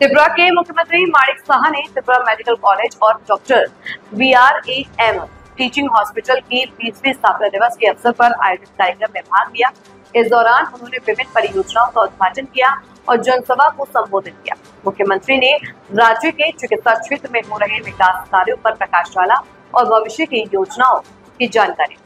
त्रिपुरा के मुख्यमंत्री माणिक साहा ने त्रिपुरा मेडिकल कॉलेज और डॉक्टर VRAM टीचिंग हॉस्पिटल की 20वीं स्थापना दिवस के अवसर पर आयोजित कार्यक्रम में भाग लिया। इस दौरान उन्होंने विभिन्न परियोजनाओं का उद्घाटन किया और जनसभा को संबोधित किया। मुख्यमंत्री ने राज्य के चिकित्सा क्षेत्र में हो रहे विकास कार्यों पर प्रकाश डाला और भविष्य की योजनाओं की जानकारी दी।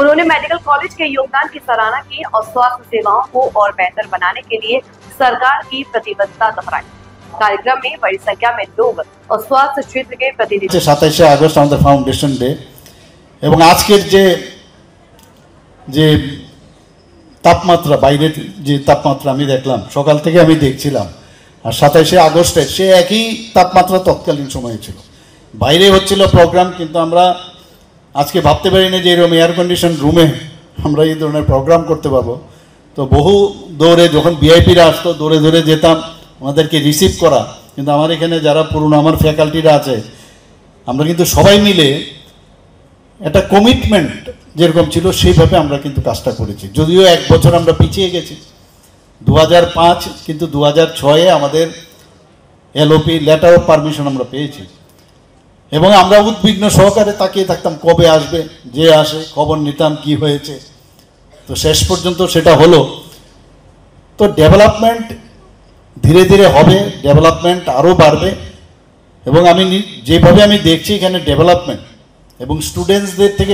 उन्होंने मेडिकल कॉलेज के योगदान की सराहना की और स्वास्थ्य सेवाओं को और बेहतर बनाने के लिए सरकार की प्रतिबद्धता दोहराई। कार्यक्रम में बड़ी संख्या में लोग और स्वास्थ्य क्षेत्र के प्रतिनिधि। 27 আগস্ট আমাদের ফাউন্ডেশন ডে এবং আজকের যে তাপমাত্রা বাইরে যে তাপমাত্রা আমি দেখলাম সকাল থেকে আমি দেখছিলাম আর 27 আগস্টে সে একই তাপমাত্রা তৎকালীন সময়ে ছিল। বাইরে হচ্ছিল প্রোগ্রাম কিন্তু আমরা আজকে ভাবতে পারি না যে এরকম এয়ার কন্ডিশন রুমে আমরা এই ধরনের প্রোগ্রাম করতে পারবো। তো বহু দৌড়ে যখন ভিআইপিরা আসতো দৌড়ে দৌড়ে যেতাম আমাদেরকে রিসিভ করা, কিন্তু আমার এখানে যারা পুরনো আমার ফ্যাকাল্টিরা আছে আমরা কিন্তু সবাই মিলে একটা কমিটমেন্ট যেরকম ছিল সেইভাবে আমরা কিন্তু কাজটা করেছি। যদিও এক বছর আমরা পিছিয়ে গেছি 2005, কিন্তু 2006-এ আমাদের এলওপি লেটার অফ পারমিশন আমরা পেয়েছি এবং আমরা উদ্বিগ্ন সহকারে তাকিয়ে থাকতাম কবে আসবে, যে আসে খবর নিতাম কি হয়েছে। তো শেষ পর্যন্ত সেটা হলো। তো ডেভেলপমেন্ট ধীরে ধীরে হবে, ডেভেলপমেন্ট আরও বাড়বে এবং আমি যেভাবে আমি দেখছি এখানে ডেভেলপমেন্ট এবং স্টুডেন্টসদের থেকে